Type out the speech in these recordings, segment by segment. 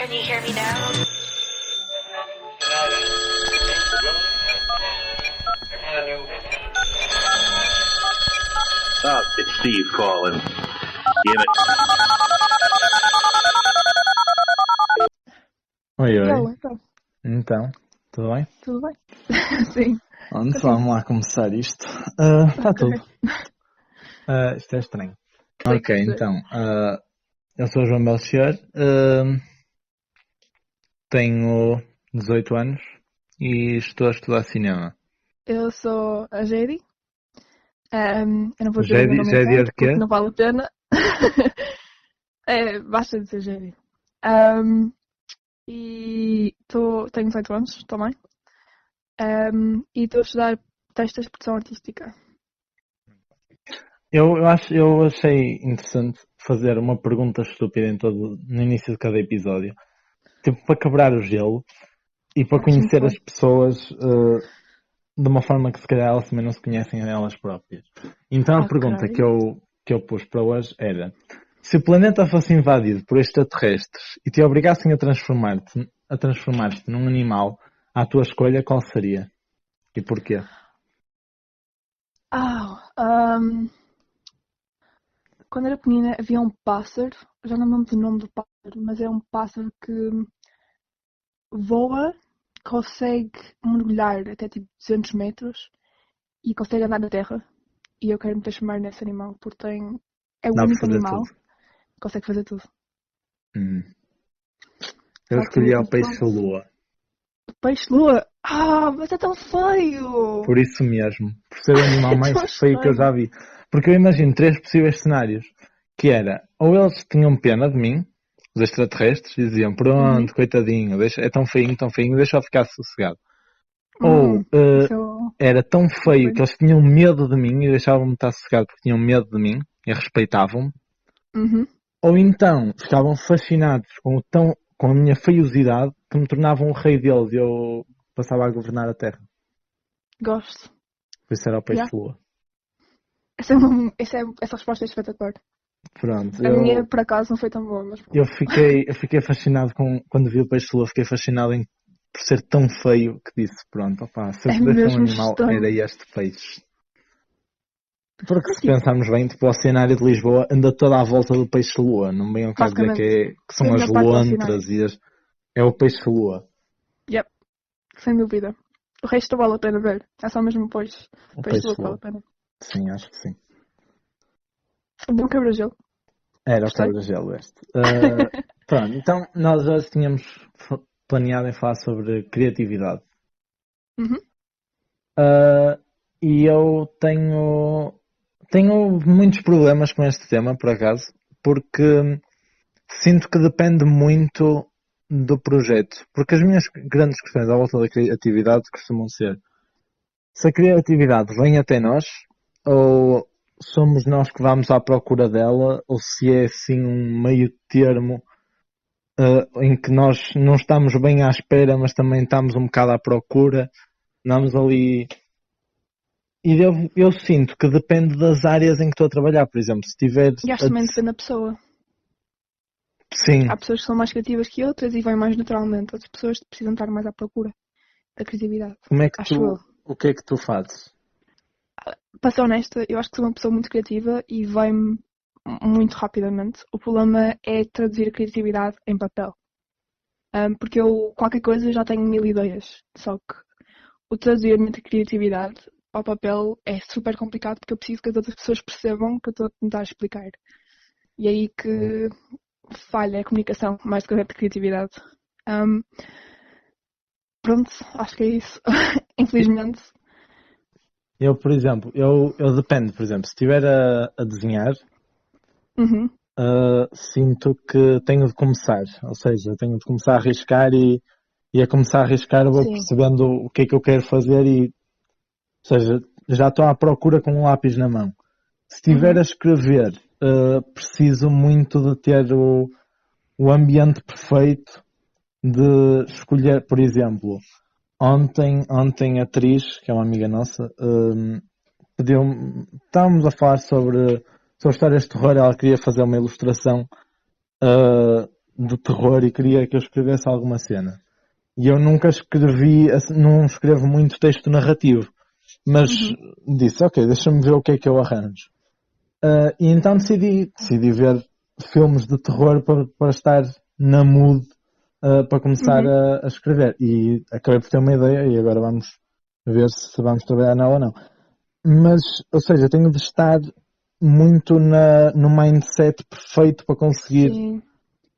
Can you hear me now? Ah, it's Steve calling. Damn it. Oi, Eu, oi. então, Então, tudo bem? tudo bem? Sim. Onde Continua. vamos lá começar isto? Está Ok. tudo. Isto é estranho. Ok, Sim. então, eu sou o João Belchior, tenho 18 anos e estou a estudar cinema. Eu sou a Jady. Eu não vou dizer o meu Jady, nome Jady inteiro Arquette? porque não vale a pena. Basta dizer Jady. E tenho 18 anos também. E estou a estudar textos de expressão artística. Eu achei interessante fazer uma pergunta estúpida no início de cada episódio. Tipo, para quebrar o gelo e para Acho muito conhecer as bem. pessoas de uma forma que se calhar elas também não se conhecem a elas próprias. Então a Ok. pergunta que eu pus para hoje era: se o planeta fosse invadido por extraterrestres e te obrigassem a transformar-te num animal à tua escolha, qual seria? E porquê? Quando era pequenina havia um pássaro, já não me lembro do nome do pássaro, mas é um pássaro que voa, consegue mergulhar até tipo 200 metros e consegue andar na terra. E eu quero me transformar nesse animal, porque é o Dá para único fazer animal tudo. que consegue fazer tudo. Hum. Eu Só que, escolhi ao pronto, peixe-lua. peixe-lua. Mas é tão feio! Por isso mesmo. Por ser o animal É mais tão feio que eu já estranho. vi. Porque eu imagino três possíveis cenários. Que era, ou eles tinham pena de mim, os extraterrestres, e diziam, Uhum. pronto, coitadinho, é tão feinho, deixa eu ficar sossegado. Ou Isso é o era tão muito feio que feio. eles tinham medo de mim e deixavam-me estar sossegado porque tinham medo de mim e respeitavam-me. Uhum. Ou então ficavam fascinados com a minha feiosidade que me tornavam o rei deles e eu passava a governar a Terra. Gosto. Por isso era o Yeah. peixe-lua. Essa resposta é espetacular. Pronto, A minha, por acaso, não foi tão boa, mas eu pronto. fiquei fascinado quando vi o peixe-lua, fiquei fascinado por ser tão feio que disse, pronto, opá, se eu É pudesse ser um mesmo animal, era estranho. este peixe. Porque Mas se tipo, pensarmos bem, tipo, o oceanário de Lisboa anda toda à volta do peixe-lua. Não me venham cá dizer basicamente, que foi são a as melhor parte do oceanário. lontras é o peixe-lua. Yep, sem dúvida. O resto vale a pena ver. É só mesmo O peixe lua que vale peixe-lua. a pena. Sim, acho que sim. Um bom quebra-gelo. Era o Gostei. quebra-gelo este. Pronto, então nós hoje tínhamos planeado em falar sobre criatividade. Uhum. E eu tenho muitos problemas com este tema, por acaso, porque sinto que depende muito do projeto. Porque as minhas grandes questões à volta da criatividade costumam ser: se a criatividade vem até nós, ou somos nós que vamos à procura dela, ou se é assim um meio termo em que nós não estamos bem à espera, mas também estamos um bocado à procura, andamos ali. E eu sinto que depende das áreas em que estou a trabalhar. Por exemplo, se tiver. E acho que também depende da pessoa. Sim, Há pessoas que são mais criativas que outras e vêm mais naturalmente. Outras pessoas precisam estar mais à procura da criatividade. como é que Acho eu. o que é que tu fazes? Para ser honesta, eu acho que sou uma pessoa muito criativa e vem muito rapidamente. O problema é traduzir a criatividade em papel. Porque eu, qualquer coisa, já tenho 1000 ideias. Só que o traduzir a minha criatividade ao papel é super complicado porque eu preciso que as outras pessoas percebam que eu estou a tentar explicar. E é aí que falha a comunicação, mais do que a criatividade. Pronto, acho que é isso. Infelizmente. Eu, por exemplo, eu depende, por exemplo, se estiver a desenhar, Uhum. sinto que tenho de começar, ou seja, tenho de começar a arriscar e a começar a arriscar eu vou Sim. percebendo o que é que eu quero fazer ou seja, já estou à procura com um lápis na mão. Se estiver Uhum. a escrever, preciso muito de ter o ambiente perfeito, de escolher, por exemplo, ontem a atriz, que é uma amiga nossa, estávamos a falar sobre histórias de terror, ela queria fazer uma ilustração de terror e queria que eu escrevesse alguma cena. E eu nunca escrevi, não escrevo muito texto narrativo, mas disse, ok, deixa-me ver o que é que eu arranjo. E então decidi ver filmes de terror para estar na mood para começar a escrever. E acabei por ter uma ideia e agora vamos ver se vamos trabalhar nela ou não. Mas, ou seja, tenho de estar muito no mindset perfeito para conseguir.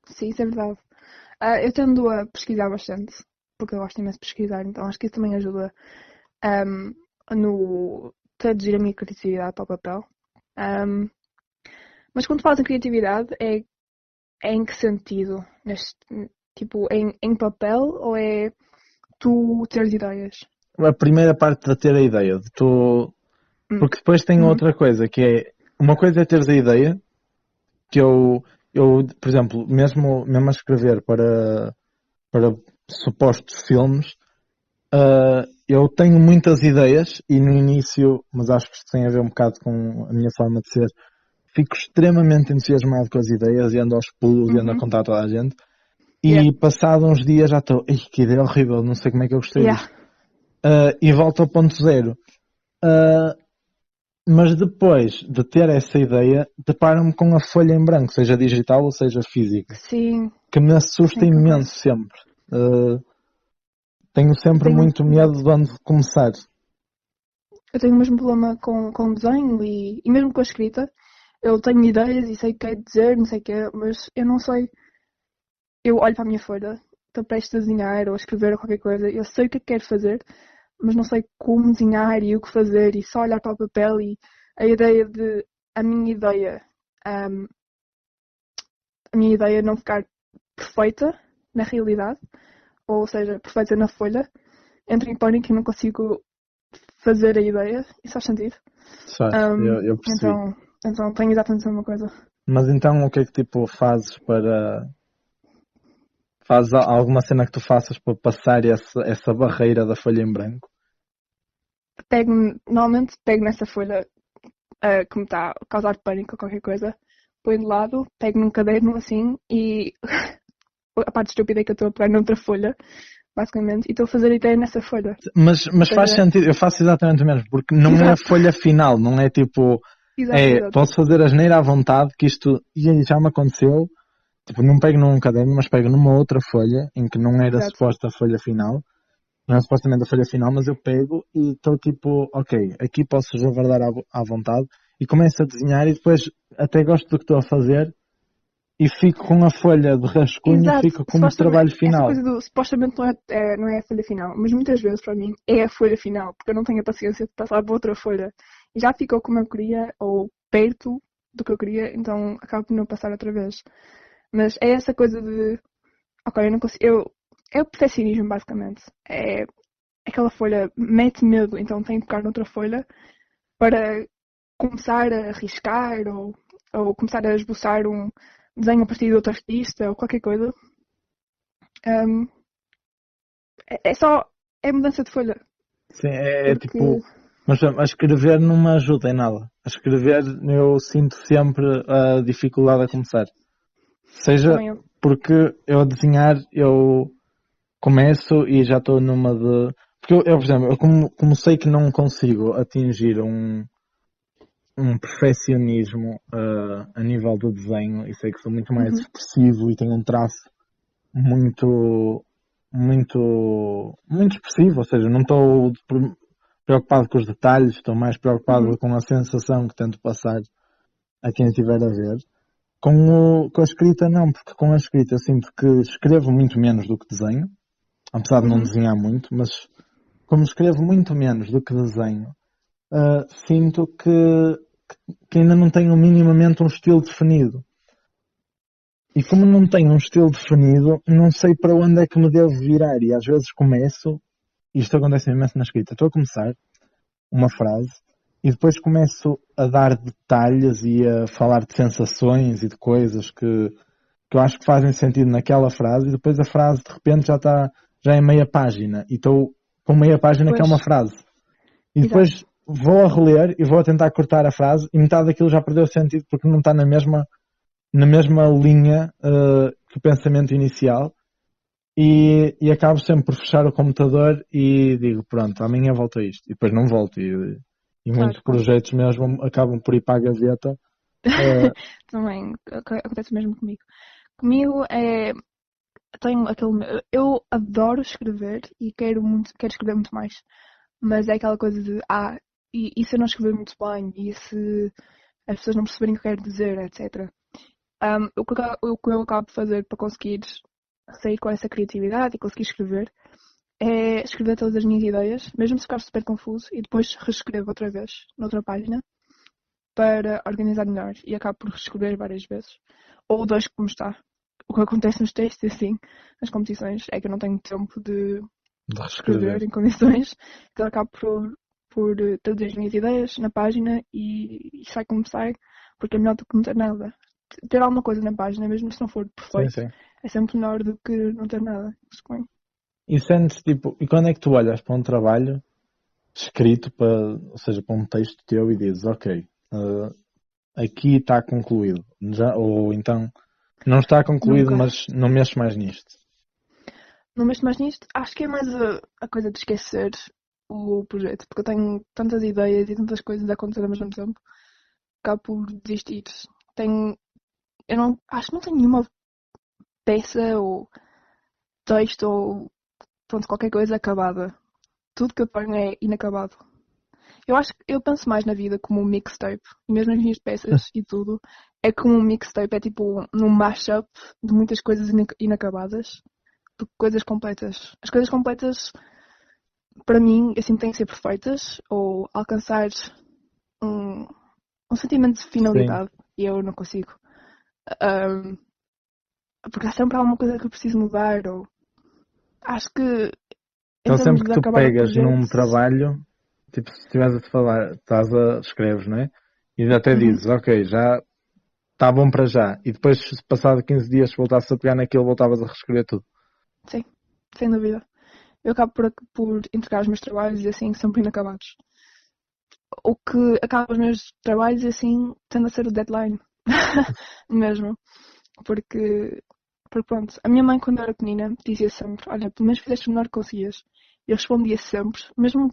Sim, isso é verdade. Eu tendo a pesquisar bastante, porque eu gosto imenso de pesquisar, então acho que isso também ajuda no traduzir a minha criatividade para o papel. Mas quando falas em criatividade, é em que sentido? Tipo, em papel ou é tu teres ideias? A primeira parte de ter a ideia, porque depois tem outra coisa, que é, uma coisa é teres a ideia, que eu por exemplo, mesmo a escrever para supostos filmes, eu tenho muitas ideias e no início, mas acho que isto tem a ver um bocado com a minha forma de ser, fico extremamente entusiasmado com as ideias e ando aos pulos e ando a contar a toda a gente. E passado uns dias já estou, que ideia horrível, não sei como é que eu gostei disto. E volto ao ponto zero. Mas depois de ter essa ideia, deparo-me com a folha em branco, seja digital ou seja física. Sim. Que me assusta imenso sempre. Tenho sempre muito medo de onde começar. Eu tenho o mesmo problema com desenho e mesmo com a escrita. Eu tenho ideias e sei o que é dizer, não sei o que é, mas eu não sei. Eu olho para a minha folha, estou prestes a desenhar ou a escrever ou qualquer coisa, eu sei o que é que quero fazer, mas não sei como desenhar e o que fazer e só olhar para o papel e a ideia de a minha ideia não ficar perfeita na realidade, ou seja, perfeita na folha, entro em pânico e não consigo fazer a ideia. Isso faz sentido? Eu percebi. Então tenho exatamente a mesma coisa. Mas então o que é que tipo fazes para... Fazes alguma cena que tu faças para passar essa barreira da folha em branco? Normalmente pego nessa folha que me está a causar pânico ou qualquer coisa, põe de lado, pego num caderno assim e a parte estúpida é que eu estou a pegar noutra folha, basicamente, e estou a fazer a ideia nessa folha. Mas faz sentido, eu faço exatamente o mesmo, porque não é a folha final, não é tipo, Exato. posso fazer a asneira à vontade, que isto já me aconteceu, tipo, não pego num caderno, mas pego numa outra folha, em que não era suposta a folha final, não é supostamente a folha final, mas eu pego e estou tipo, ok, aqui posso javardar à vontade, e começo a desenhar e depois até gosto do que estou a fazer, e fico com a folha de rascunho e fico como trabalho final. Essa coisa supostamente não é a folha final, mas muitas vezes para mim é a folha final, porque eu não tenho a paciência de passar para outra folha. E já ficou como eu queria, ou perto do que eu queria, então acabo por não passar outra vez. Mas é essa coisa de, ok, eu não consigo, é o perfeccionismo basicamente. É aquela folha mete medo, então tenho que tocar noutra folha para começar a arriscar ou começar a esboçar um desenho a partir de outro artista ou qualquer coisa. É mudança de folha. Sim, tipo, mas a escrever não me ajuda em nada. A escrever eu sinto sempre a dificuldade a começar. Seja porque eu a desenhar eu começo e já estou numa de... Porque eu, por exemplo, como sei que não consigo atingir um perfeccionismo a nível do desenho e sei que sou muito mais expressivo e tenho um traço muito expressivo, ou seja, não estou preocupado com os detalhes, estou mais preocupado com a sensação que tento passar a quem estiver a ver. Com a escrita não, porque com a escrita eu sinto que escrevo muito menos do que desenho, apesar de não desenhar muito, mas como escrevo muito menos do que desenho, sinto que ainda não tenho minimamente um estilo definido. E como não tenho um estilo definido, não sei para onde é que me devo virar. E às vezes começo, e isto acontece imenso na escrita, estou a começar uma frase e depois começo a dar detalhes e a falar de sensações e de coisas que eu acho que fazem sentido naquela frase e depois a frase de repente já é meia página e estou com meia página que é uma frase. E depois vou a reler e vou a tentar cortar a frase e metade daquilo já perdeu sentido porque não está na mesma linha que o pensamento inicial e acabo sempre por fechar o computador e digo, pronto, amanhã volto a isto. E depois não volto. E muitos Claro, claro. projetos mesmo acabam por ir para a gaveta. eh, Também acontece o mesmo comigo. Comigo é. Tenho aquele. Eu adoro escrever e quero escrever muito mais. Mas é aquela coisa de. E se eu não escrever muito bem? E se as pessoas não perceberem o que eu quero dizer, etc. O que eu acabo de fazer para conseguir sair com essa criatividade e conseguir escrever é escrever todas as minhas ideias, mesmo se ficar super confuso, e depois reescrevo outra vez, noutra página, para organizar melhor. E acabo por reescrever várias vezes. Ou deixo como está. O que acontece nos testes, assim, nas competições, é que eu não tenho tempo de de escrever reescrever. em condições, então acabo por traduzir as minhas ideias na página e sai como sai, porque é melhor do que não ter nada. Ter alguma coisa na página, mesmo se não for Sim, perfeito, sim. é sempre melhor do que não ter nada. Suponho. E sentes, tipo, e quando é que tu olhas para um trabalho escrito, ou seja, para um texto teu e dizes, ok, aqui está concluído. Ou então, não está concluído, Nunca. mas não mexo mais nisto. Não mexo mais nisto. Acho que é mais a coisa de esquecer o projeto, porque eu tenho tantas ideias e tantas coisas a acontecer ao mesmo tempo, acabo por desistir. Tenho, eu não, acho que não tenho nenhuma peça ou texto ou pronto, qualquer coisa acabada. Tudo que eu tenho é inacabado. Eu acho que eu penso mais na vida como um mixtape, e mesmo as minhas peças e tudo, é como um mixtape, é tipo um mashup de muitas coisas inacabadas do que coisas completas. As coisas completas, para mim, assim, têm que ser perfeitas ou alcançar um, um sentimento de Sim. finalidade e eu não consigo. Ahm, Porque há sempre alguma coisa que eu preciso mudar ou acho que em Então termos sempre que de tu acabar o pegas projeto. num trabalho, tipo, se estiveres a falar, escreves, não é? E até Uhum, dizes, ok, já está bom para já. E depois, se passado 15 dias, se voltasses a pegar naquilo, voltavas a reescrever tudo. sim, sem dúvida. Eu acabo por entregar os meus trabalhos e assim sempre inacabados. O que acaba os meus trabalhos e assim tende a ser o deadline. Mesmo. Porque, porque pronto, a minha mãe quando eu era pequenina dizia sempre, olha, pelo menos fizeste o melhor que conseguias. Eu respondia sempre, mesmo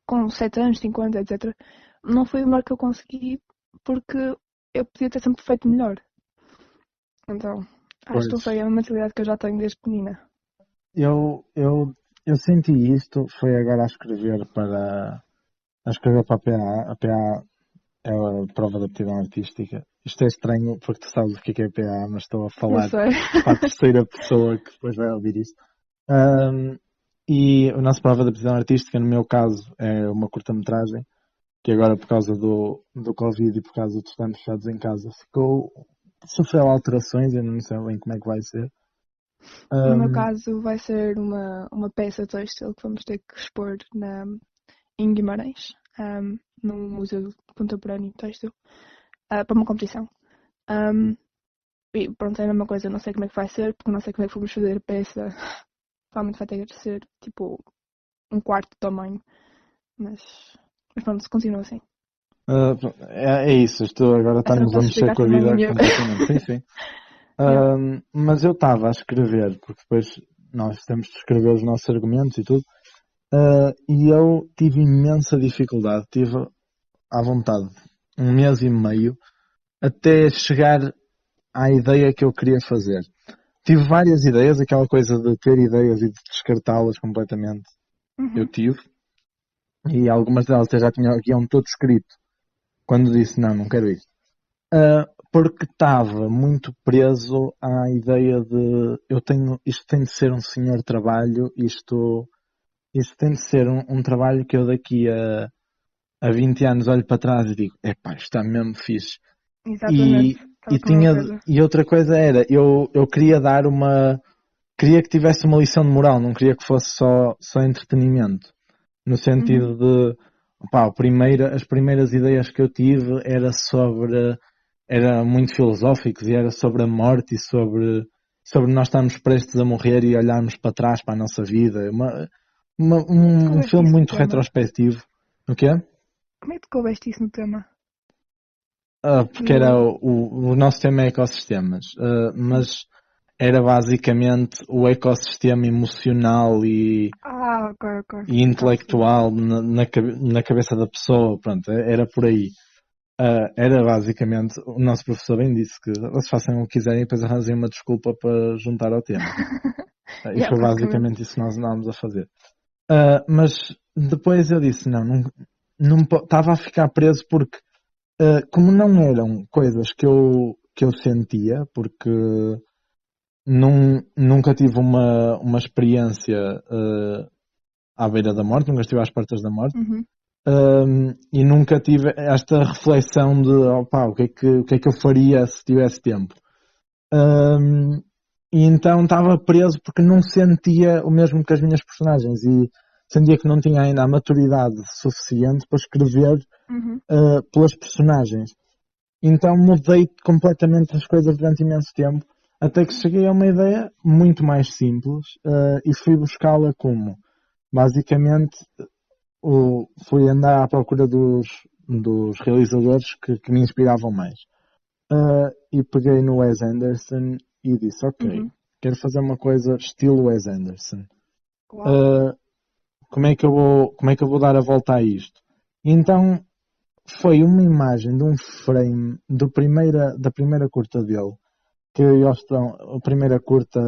com 7 anos, 5 anos, etc. Não foi o melhor que eu consegui porque eu podia ter sempre feito melhor. Então, acho que Pois. não sei, é uma mentalidade que eu já tenho desde pequenina. Eu, eu, eu senti isto, foi agora a escrever para a PA. A PA é a prova de aptidão artística. Isto é estranho porque tu sabes o que é PA, mas estou a Eu falar sei. para a terceira pessoa que depois vai ouvir isto. Ahm, e a nossa prova de aptidão artística, no meu caso, é uma curta-metragem, que agora por causa do Covid e por causa de estarmos fechados em casa, sofreu alterações, eu não sei bem como é que vai ser. No meu Ahm, caso, vai ser uma peça têxtil que vamos ter que expor em Guimarães, no Museu Contemporâneo Têxtil, para uma competição. Um, e pronto, é a mesma coisa, não sei como é que vai ser, porque não sei como é que vamos fazer a peça. Provavelmente vai ter que ser tipo um quarto de tamanho, mas, mas pronto, continua assim. é isso, isto agora Essa não estamos a posso mexer explicar com a também a vida minha. completamente. Sim, sim. Yeah. Mas eu estava a escrever, porque depois nós temos de escrever os nossos argumentos e tudo, e eu tive imensa dificuldade, tive à vontade um mês e meio até chegar à ideia que eu queria fazer. Tive várias ideias, aquela coisa de ter ideias e de descartá-las completamente, eu Uhum. tive, e algumas delas até já tinha o guião todo escrito, quando disse não, não quero isto. Porque estava muito preso à ideia de isto tem de ser um senhor trabalho, isto tem de ser um trabalho que eu daqui a 20 anos olho para trás e digo, epá, isto está mesmo fixe. Exatamente, E, estava com a mesma coisa. e outra coisa era, eu queria queria que tivesse uma lição de moral, não queria que fosse só entretenimento. No Uhum. sentido de, pá, as primeiras ideias que eu tive era muito filosóficos e era sobre a morte e sobre nós estarmos prestes a morrer e olharmos para trás para a nossa vida. Como é que Um coubeste filme isso no muito tema? retrospectivo. O quê? Como é que coubeste isso no tema? Porque era Do... o nosso tema é ecossistemas. Sim. Mas era basicamente o ecossistema emocional Ok. e intelectual na cabeça da pessoa, pronto, era por aí. Era basicamente, o nosso professor bem disse que eles façam o que quiserem e depois arranjem uma desculpa para juntar ao tema. E Yeah, foi basicamente. basicamente isso que nós andávamos a fazer. Mas depois eu disse, não estava a ficar preso porque, como não eram coisas que eu sentia, porque nunca tive uma experiência à beira da morte, nunca estive às portas da morte, Uhum. e nunca tive esta reflexão de opa, o que é que eu faria se tivesse tempo. E então estava preso porque não sentia o mesmo que as minhas personagens e sentia que não tinha ainda a maturidade suficiente para escrever Uhum. pelas personagens. Então mudei completamente as coisas durante imenso tempo, até que cheguei a uma ideia muito mais simples e fui buscá-la como, basicamente, fui andar à procura dos realizadores que me inspiravam mais. E peguei no Wes Anderson e disse, ok, Uhum. quero fazer uma coisa estilo Wes Anderson. Uau. Uh, como é que eu vou dar a volta a isto? Então foi uma imagem de um frame da primeira curta dele, que eles estão, a primeira curta,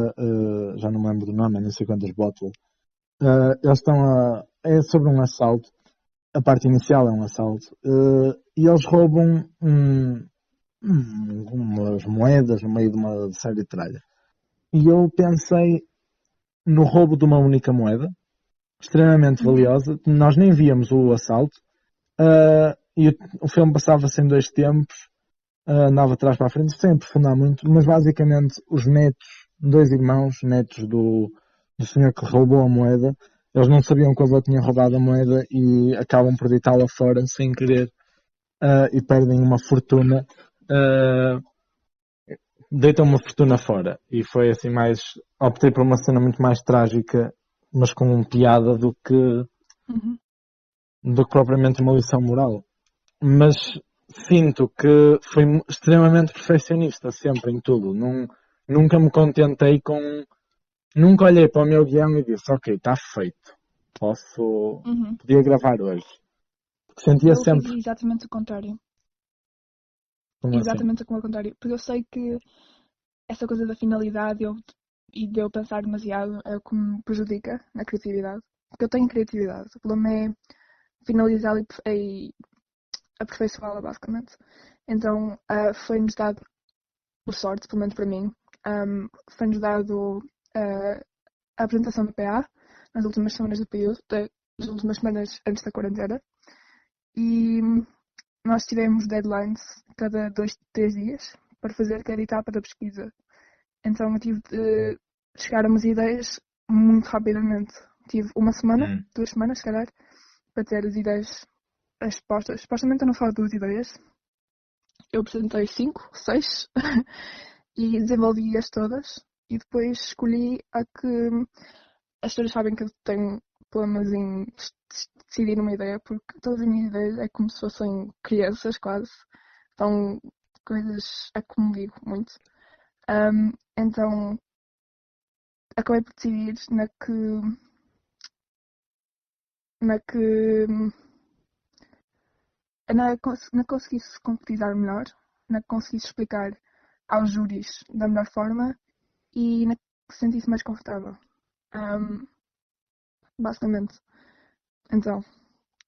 já não me lembro do nome, nem sei quantas bottles, eles estão é sobre um assalto, a parte inicial é um assalto, e eles roubam umas moedas no meio de uma série de tralha. E eu pensei no roubo de uma única moeda, extremamente Uhum. valiosa, nós nem víamos o assalto, e o filme passava-se em dois tempos, andava de trás para a frente, sem aprofundar muito, mas basicamente os netos, dois irmãos, netos do senhor que roubou a moeda, eles não sabiam que o avô tinha roubado a moeda e acabam por deitá-la fora sem querer e perdem uma fortuna. Deitam uma fortuna fora. E foi assim mais. Optei por uma cena muito mais trágica, mas com piada Uhum. do que propriamente uma lição moral. Mas sinto que fui extremamente perfeccionista sempre em tudo. Nunca me contentei com. Nunca olhei para o meu guião e disse, ok, está feito. Posso. Uhum. Podia gravar hoje. Porque sentia Eu fiz sempre. exatamente o contrário. Como assim? Exatamente o contrário. Porque eu sei que essa coisa da finalidade e de eu pensar demasiado é o que me prejudica na criatividade. Porque eu tenho criatividade. O problema é finalizá-la e aperfeiçoá-la, basicamente. Então, foi-nos dado, por sorte, pelo menos para mim, foi-nos dado a apresentação do PA nas últimas semanas do período, das últimas semanas antes da quarentena. E nós tivemos deadlines cada 2, 3 dias para fazer cada etapa da pesquisa. Então eu tive de chegar a umas ideias muito rapidamente. Tive uma semana, Hum. 2 semanas, se calhar, para ter as ideias expostas. Supostamente eu não falo 2 ideias. Eu apresentei 5, 6 e desenvolvi-as todas. E depois escolhi a que as pessoas sabem que eu tenho problemas em decidir uma ideia, porque todas as minhas ideias é como se fossem crianças, quase. Então, coisas a que me ligo muito. Então, acabei por decidir na que na que conseguisse concretizar melhor, na que conseguisse explicar aos júris da melhor forma e na que se sentisse mais confortável. Basicamente. Então,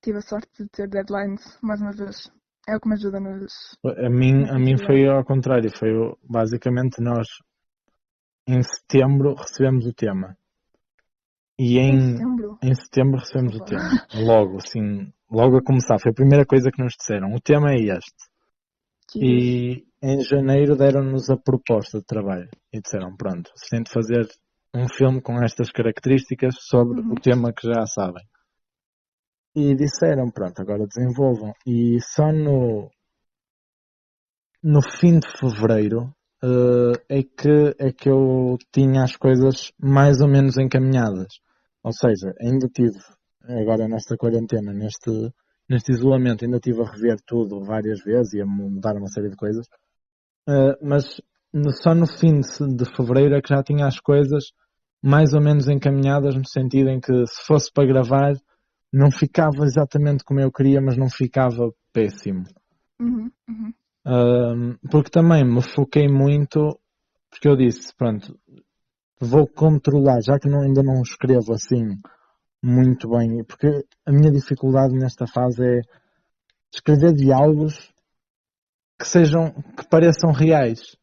tive a sorte de ter deadlines, mais uma vez. É o que me ajuda na A mim criatividade. foi ao contrário. Basicamente nós, em setembro, recebemos o tema. E Em setembro? em setembro recebemos o Desculpa. tema. Logo, assim, logo a começar. Foi a primeira coisa que nos disseram. O tema é este. Jesus. E em janeiro deram-nos a proposta de trabalho. E disseram, pronto, vocês têm de fazer um filme com estas características sobre o Uhum. tema que já sabem. E disseram, pronto, agora desenvolvam. E só no fim de fevereiro é que eu tinha as coisas mais ou menos encaminhadas. Ou seja, ainda tive, agora nesta quarentena, neste isolamento, ainda tive a rever tudo várias vezes e a mudar uma série de coisas. Mas só no fim de fevereiro é que já tinha as coisas mais ou menos encaminhadas, no sentido em que se fosse para gravar, não ficava exatamente como eu queria, mas não ficava péssimo. Uhum, uhum, Porque também me foquei muito, porque eu disse, pronto, vou controlar, já que ainda não escrevo assim muito bem, porque a minha dificuldade nesta fase é escrever diálogos que pareçam reais,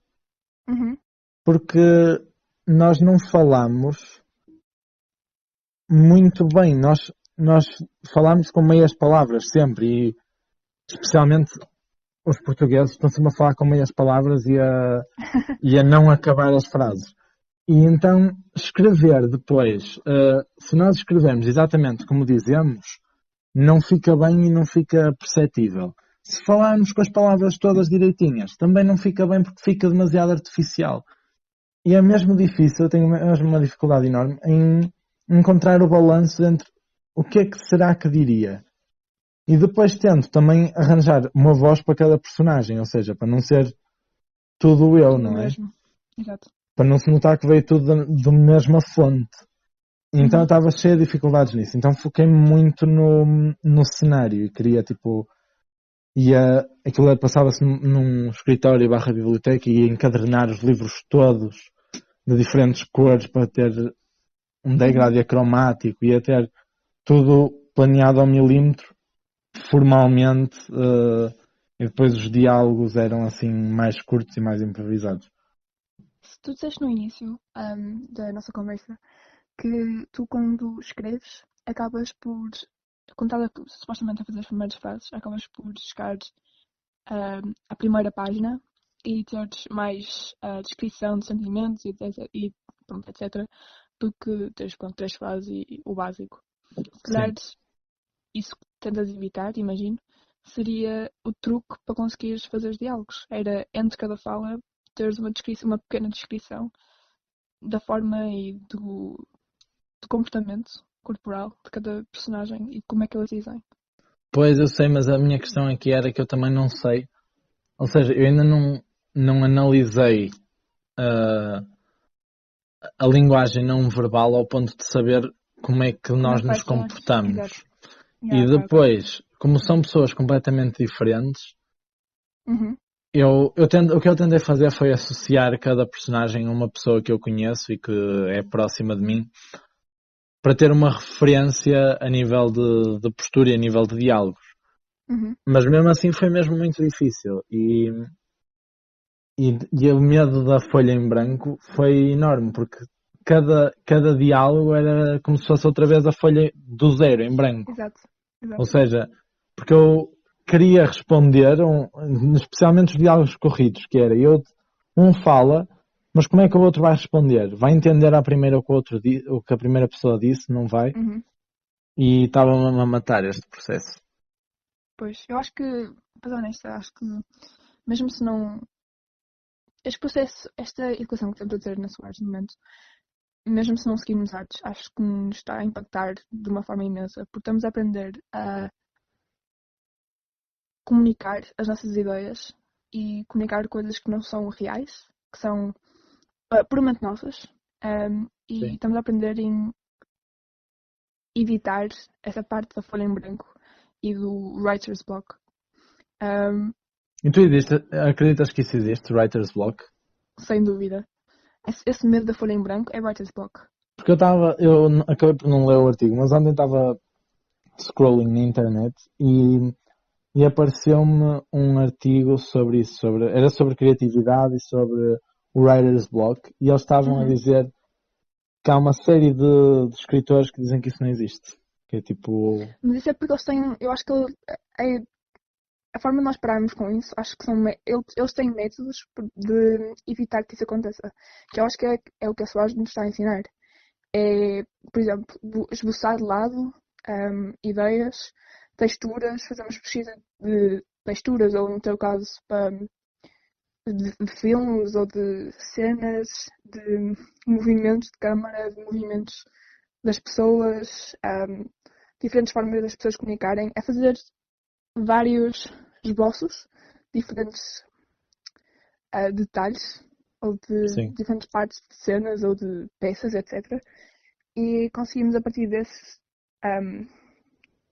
uhum. porque nós não falamos muito bem, nós falamos com meias palavras sempre, e especialmente os portugueses estão sempre a falar com meias palavras e a não acabar as frases. E então, escrever depois, se nós escrevermos exatamente como dizemos, não fica bem e não fica perceptível. Se falarmos com as palavras todas direitinhas, também não fica bem porque fica demasiado artificial. E é mesmo difícil, eu tenho mesmo uma dificuldade enorme em encontrar o balanço entre o que é que será que diria. E depois tento também arranjar uma voz para cada personagem, ou seja, para não ser tudo eu, Tudo não é? mesmo. Exato. Para não se notar que veio tudo da mesma fonte. Então eu Uhum. estava cheio de dificuldades nisso. Então foquei-me muito no cenário e queria tipo. Aquilo passava-se num escritório barra biblioteca e ia encadernar os livros todos de diferentes cores para ter um Uhum. degradê cromático, ia ter tudo planeado ao milímetro, formalmente, e depois os diálogos eram assim mais curtos e mais improvisados. Se tu disseste no início, da nossa conversa que tu, quando escreves, acabas por, quando estás supostamente a fazer as primeiras frases, acabas por chegar à primeira página e teres mais descrição de sentimentos e pronto, etc. do que teres, pronto, três frases e o básico. Se calhar Sim. isso que tentas evitar, imagino, seria o truque para conseguires fazer os diálogos. Era, entre cada fala, teres uma descrição, uma pequena descrição da forma e do comportamento corporal de cada personagem e de como é que eles dizem. Pois eu sei, mas a minha questão aqui era que eu também não sei. Ou seja, eu ainda não analisei uh, a linguagem não verbal ao ponto de saber como é que Como é nós que vai nos ser? Exato. comportamos. E Yeah, ok, ok. depois, como são pessoas completamente diferentes, Uhum, o que eu tentei fazer foi associar cada personagem a uma pessoa que eu conheço e que é próxima de mim, para ter uma referência a nível de postura e a nível de diálogos. uhum. Mas mesmo assim foi mesmo muito difícil. E o medo da folha em branco foi enorme, porque cada diálogo era como se fosse outra vez a folha do zero em branco. Exato, Ou exato. seja, porque eu queria responder, especialmente os diálogos corridos, que era um fala, mas como é que o outro vai responder? Vai entender a primeira o que a primeira pessoa disse? Não vai? Uhum. E estava-me a matar este processo. Pois, eu acho que, para ser honesta, acho que mesmo se não. Este processo, esta educação que estamos a dizer na Soares no momento, mesmo se não seguirmos artes, acho que nos está a impactar de uma forma imensa, porque estamos a aprender a comunicar as nossas ideias e comunicar coisas que não são reais, que são puramente nossas, e Sim. estamos a aprender em evitar essa parte da folha em branco e do writer's block. Um, E tu acreditas que isso existe, writer's block? Sem dúvida. Esse medo da folha em branco é writer's block. Porque acabei por não ler o artigo, mas ontem estava scrolling na internet e apareceu-me um artigo sobre isso, era sobre criatividade e sobre o writer's block, e eles estavam a Uhum. dizer que há uma série de escritores que dizem que isso não existe. Que é tipo, Mas isso é porque eles têm. Eu acho que a forma de nós pararmos com isso, acho que eles têm métodos de evitar que isso aconteça. Que eu acho que é o que a Soares nos está a ensinar. É, por exemplo, esboçar de lado ideias, texturas, fazermos pesquisa de texturas, ou no teu caso, de filmes ou de cenas, de movimentos de câmara, de movimentos das pessoas, diferentes formas das pessoas comunicarem, é fazer vários esboços, diferentes detalhes, ou de Sim. diferentes partes de cenas ou de peças, etc. E conseguimos, a partir desses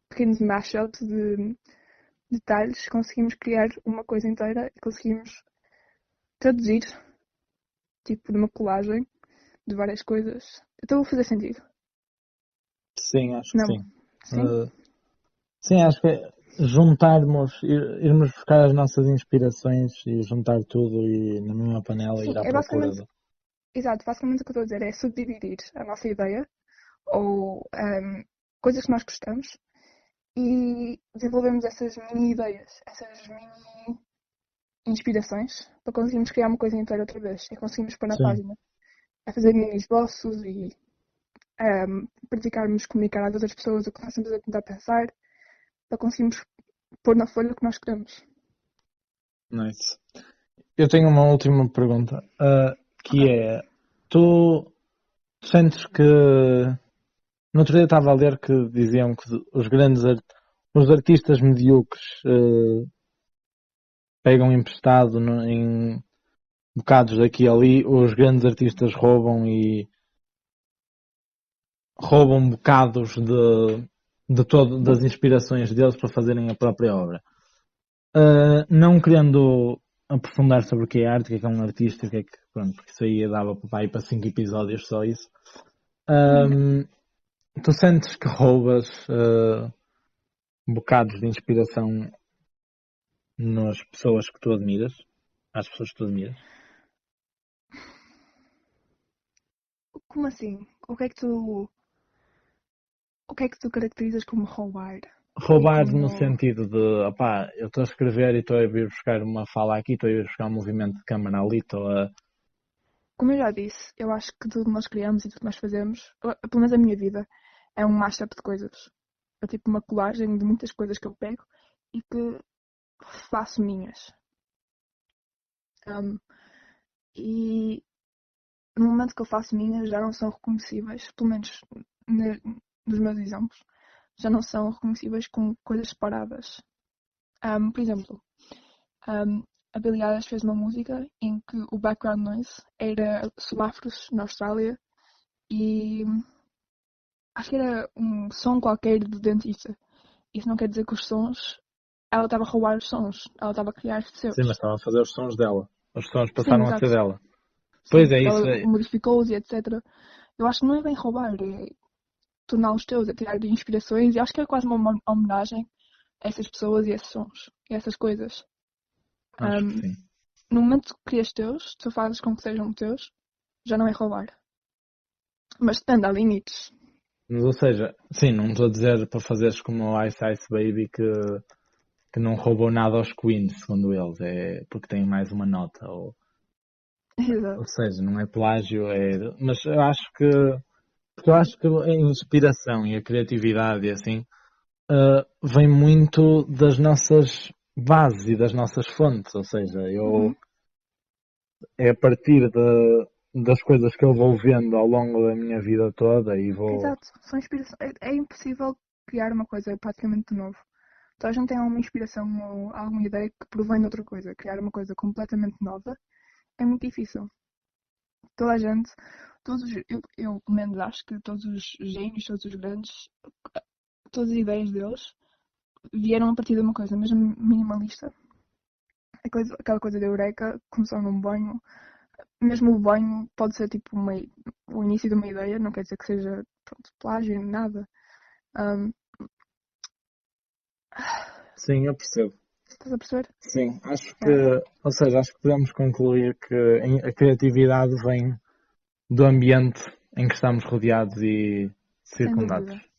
pequenos mashups de detalhes, conseguimos criar uma coisa inteira e conseguimos traduzir, tipo, numa colagem de várias coisas. Então, vou fazer sentido. Sim, acho que Não. sim. Sim? Sim, acho que é juntarmos, irmos buscar as nossas inspirações e juntar tudo e na mesma panela Sim, ir à é procura basicamente, exato, basicamente o que eu estou a dizer é subdividir a nossa ideia ou coisas que nós gostamos e desenvolvemos essas mini ideias, essas mini inspirações para conseguirmos criar uma coisa inteira outra vez e conseguirmos pôr na Sim, página. A fazer mini esboços e praticarmos comunicar às outras pessoas o que nós estamos a tentar pensar para conseguirmos pôr na folha o que nós queremos. nice. Eu tenho uma última pergunta, Ok. que é, tu sentes que, no outro dia estava a ler que diziam que os artistas medíocres pegam emprestado em bocados daqui e ali, os grandes artistas roubam bocados das inspirações deles para fazerem a própria obra. Não querendo aprofundar sobre o que é arte, o que é um artista, o que é que, pronto, porque isso aí dava para ir para 5 episódios só isso. Ahm, Tu sentes que roubas bocados de inspiração nas pessoas que tu admiras? Às pessoas que tu admiras? Como assim? O que é que tu caracterizas como roubar? E Roubar no como, sentido de, opá, eu estou a escrever e estou a vir buscar uma fala aqui, estou a ir buscar um movimento de câmara ali, estou a. como eu já disse, eu acho que tudo que nós criamos e tudo que nós fazemos, pelo menos a minha vida, é um mashup de coisas. É tipo uma colagem de muitas coisas que eu pego e que faço minhas. Um, e no momento que eu faço minhas já não são reconhecíveis, pelo menos nos meus exemplos, já não são reconhecíveis como coisas separadas. Por exemplo, um, a Billie Eilish fez uma música em que o background noise era semáforos na Austrália e acho que era um som qualquer do dentista. Isso não quer dizer que os sons. Ela estava a roubar os sons, ela estava a criar os Sim, mas seus. estava a fazer os sons dela. Os sons Sim, passaram a ser exato. dela. Sim, Pois é porque isso. ela modificou-os e etc. Eu acho que não é bem roubar, é torná-los teus, é tirar de inspirações e acho que é quase uma homenagem a essas pessoas e a esses sons e a essas coisas. Acho que Um, sim. no momento que crias teus, tu fazes com que sejam teus, já não é roubar. Mas depende, há limites. Mas, ou seja, sim, não estou a dizer para fazeres como o Ice Ice Baby que não roubou nada aos Queens, segundo eles, é porque tem mais uma nota. Ou Exato. seja, não é plágio, mas eu acho que. Porque eu acho que a inspiração e a criatividade e assim vem muito das nossas bases e das nossas fontes. Ou seja, Uhum. é a partir das coisas que eu vou vendo ao longo da minha vida toda e vou. Exato. São inspiração. É impossível criar uma coisa praticamente de novo. Então a gente tem alguma inspiração ou alguma ideia que provém de outra coisa. Criar uma coisa completamente nova é muito difícil. Toda a gente, eu pelo menos acho que todos os gênios, todos os grandes, todas as ideias deles vieram a partir de uma coisa mesmo minimalista. Aquela coisa da Eureka começou num banho. Mesmo o banho pode ser tipo o início de uma ideia, não quer dizer que seja pronto, plágio, nada. Um, Sim, eu percebo. estás a perceber? Sim, acho que, Yeah, ou seja, acho que podemos concluir que a criatividade vem do ambiente em que estamos rodeados e sem circundados. dúvida,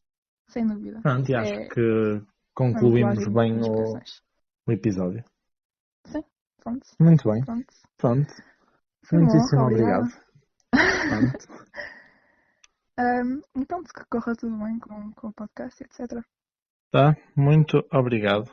sem dúvida. Pronto, e acho É que uma concluímos colagem bem de inspirações. o episódio. Sim, pronto, Muito bem. pronto. Pronto. Foi uma honra, Muitíssimo obrigado. obrigada. Pronto. Então, que corra tudo bem com o podcast, etc. Tá? Muito obrigado.